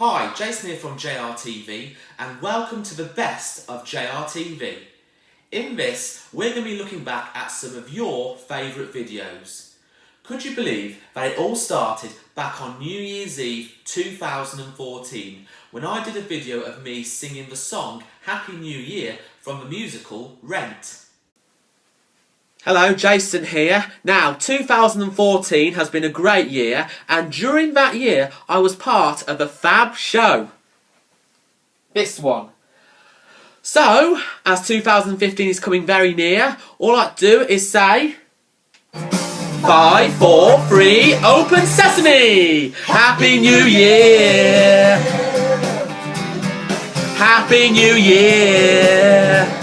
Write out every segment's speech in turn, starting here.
Hi, Jason here from JRTV and welcome to the best of JRTV. In this, we're going to be looking back at some of your favourite videos. Could you believe that it all started back on New Year's Eve 2014 when I did a video of me singing the song Happy New Year from the musical Rent. Hello, Jason here. Now, 2014 has been a great year, and during that year, I was part of a fab show. This one. So, as 2015 is coming very near, all I do is say 5, 4, 3, open sesame! Happy New Year! Happy New Year!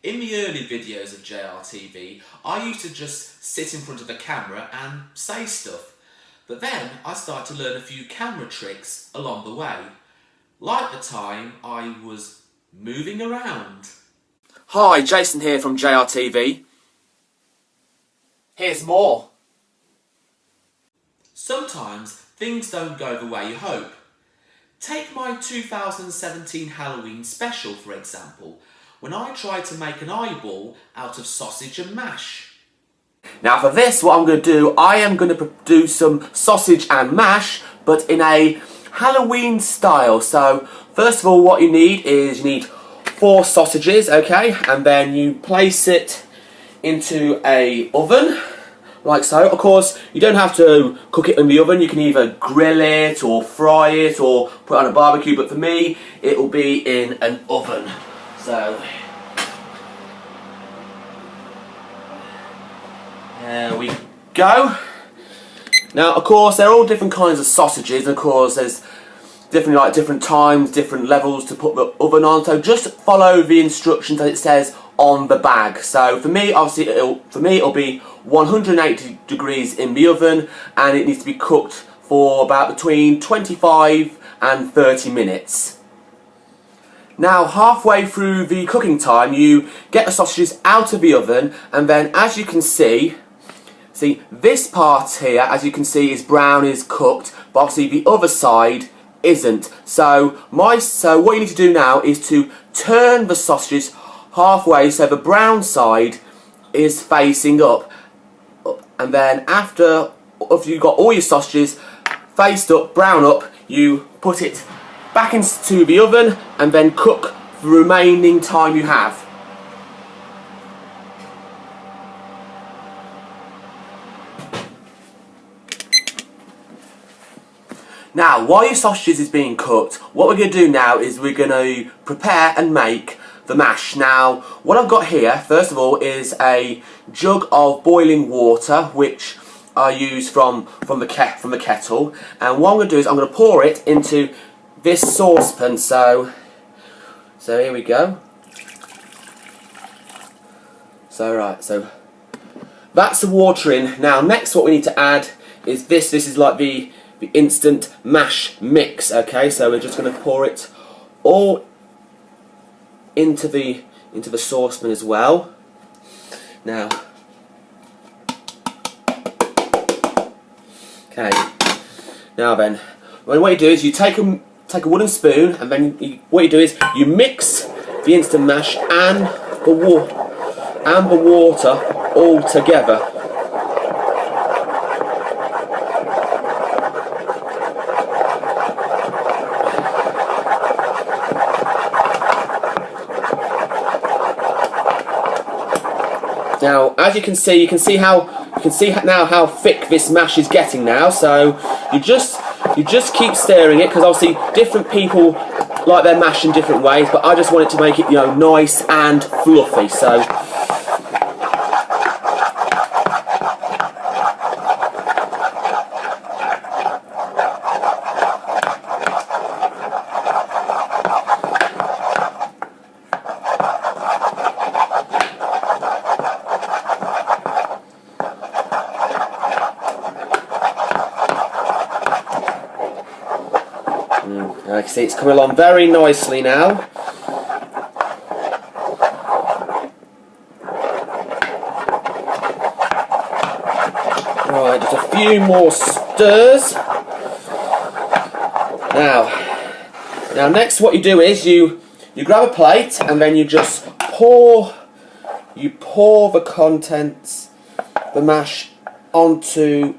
In the early videos of JRTV, I used to just sit in front of the camera and say stuff. But then I started to learn a few camera tricks along the way. Like the time I was moving around. Hi, Jason here from JRTV. Here's more. Sometimes things don't go the way you hope. Take my 2017 Halloween special, for example, when I tried to make an eyeball out of sausage and mash. Now for this, what I'm going to do, I am going to do some sausage and mash, but in a Halloween style. So, first of all, what you need is, you need 4 sausages, okay? And then you place it into a oven, like so. Of course, you don't have to cook it in the oven. You can either grill it, or fry it, or put it on a barbecue. But for me, it will be in an oven. So, there we go. Now, of course, they're all different kinds of sausages. Of course, there's different times, different levels to put the oven on. So just follow the instructions that it says on the bag. So for me, obviously, it'll be 180 degrees in the oven, and it needs to be cooked for about between 25 and 30 minutes. Now, halfway through the cooking time, you get the sausages out of the oven, and then, as you can see, this part here, as you can see, is brown, is cooked, but obviously the other side isn't. So what you need to do now is to turn the sausages halfway so the brown side is facing up. And then after you've got all your sausages faced up, brown up, you put it back into the oven and then cook the remaining time you have. Now, while your sausages is being cooked, what we're going to do now is we're going to prepare and make the mash. Now, what I've got here, first of all, is a jug of boiling water, which I use from the kettle. And what I'm going to do is I'm going to pour it into this saucepan. So here we go. So that's the water in. Now, next, what we need to add is this. This is like the instant mash mix. Okay, so we're just going to pour it all into the saucepan as well. Now, okay. Now then, what you do is you take a wooden spoon, and then what you do is you mix the instant mash and the water all together. Now, as you can see now how thick this mash is getting now. So you just keep stirring it, because obviously different people like their mash in different ways, but I just want it to make it, nice and fluffy. So like I see, it's coming along very nicely now. Right, just a few more stirs. Now next what you do is you grab a plate and then you just pour the contents, the mash, onto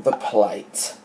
the plate.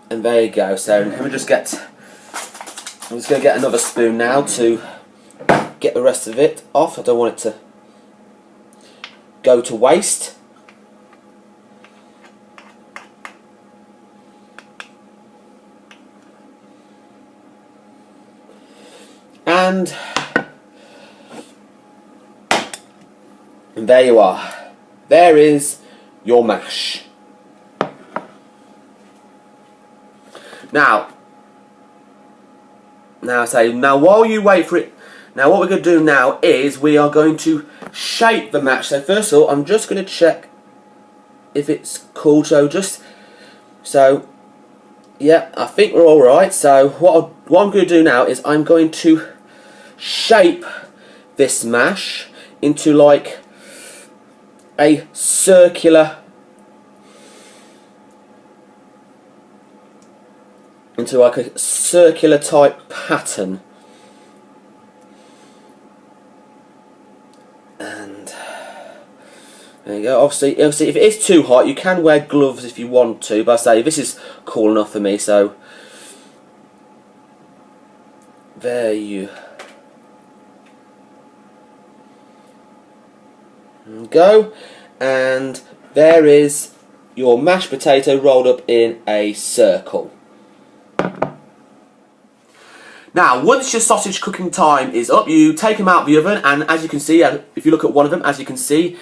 And there you go. So let me just get, I'm just going to get another spoon now to get the rest of it off. I don't want it to go to waste. And there you are. There is your mash. Now while you wait for it, now what we're going to do now is we are going to shape the mash. So first of all, I'm just going to check if it's cool. So yeah, I think we're all right. So what I'm going to do now is I'm going to shape this mash into like a circular, type pattern. And there you go. Obviously if it is too hot, you can wear gloves if you want to, but I say this is cool enough for me, so there you go. And there is your mashed potato rolled up in a circle. Now, once your sausage cooking time is up, you take them out of the oven, and as you can see, if you look at one of them, as you can see,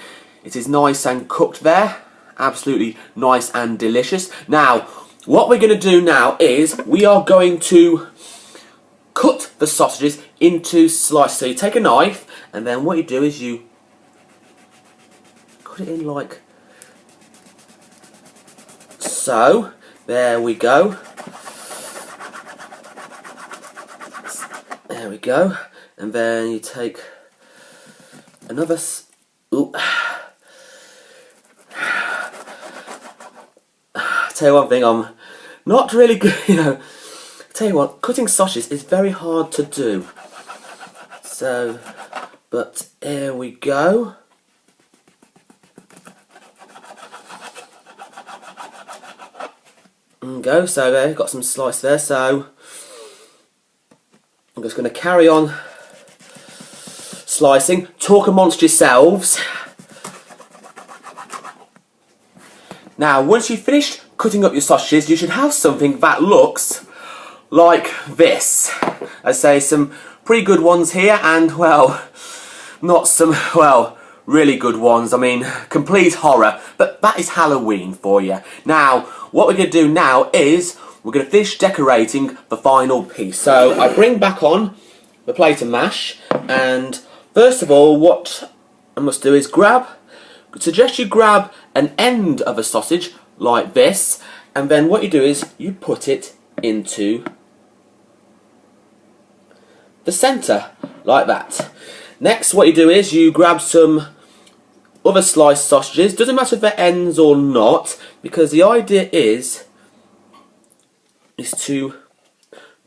it is nice and cooked there. Absolutely nice and delicious. Now, what we're going to do now is we are going to cut the sausages into slices. So you take a knife, and then what you do is you cut it in like so. There we go. There we go. And then you take another. Ooh. Tell you one thing, I'm not really good. Tell you what, cutting sausages is very hard to do. So, but here we go. There we go. So there, got some slice there. So I'm just going to carry on slicing. Talk amongst yourselves. Now, once you've finished cutting up your sausages, you should have something that looks like this. I say some pretty good ones here, and well, not some, well, really good ones. I mean, complete horror, but that is Halloween for you. Now, what we're going to do now is we're going to finish decorating the final piece. So I bring back on the plate of mash, and first of all, what I must do is suggest you grab an end of a sausage like this, and then what you do is you put it into the centre like that. Next, what you do is you grab some other sliced sausages. Doesn't matter if they're ends or not, because the idea is to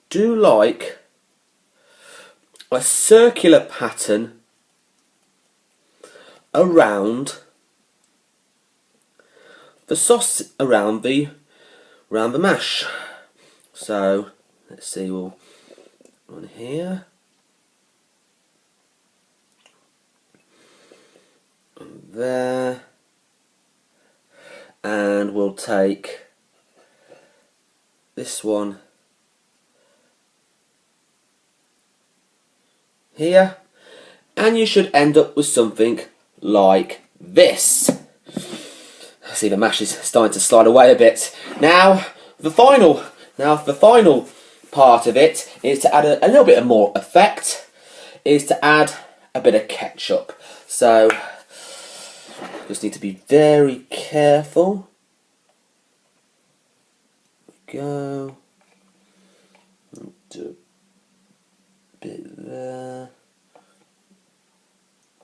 do like a circular pattern around the sauce, around the mash. So let's see, we'll on here, and there, and we'll take this one here, and you should end up with something like this. See, the mash is starting to slide away a bit. Now, the final part of it is to add a little bit of more effect, is to add a bit of ketchup. So just need to be very careful. There we go. Do a bit there.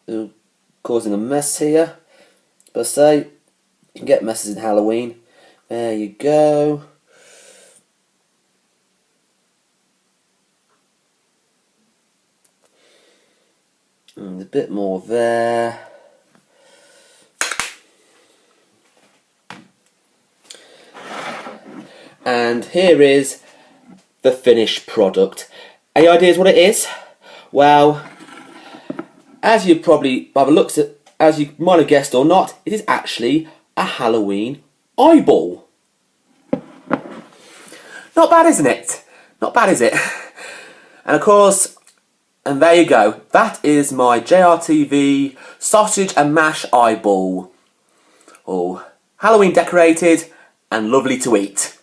Ooh, causing a mess here. But I say, you can get messes in Halloween. There you go. And a bit more there. And here is the finished product. Any ideas what it is? Well, as you probably, by the looks at, as you might have guessed or not, it is actually a Halloween eyeball. Not bad, isn't it? Not bad, is it? And of course, and there you go. That is my JRTV sausage and mash eyeball. Oh, Halloween decorated and lovely to eat.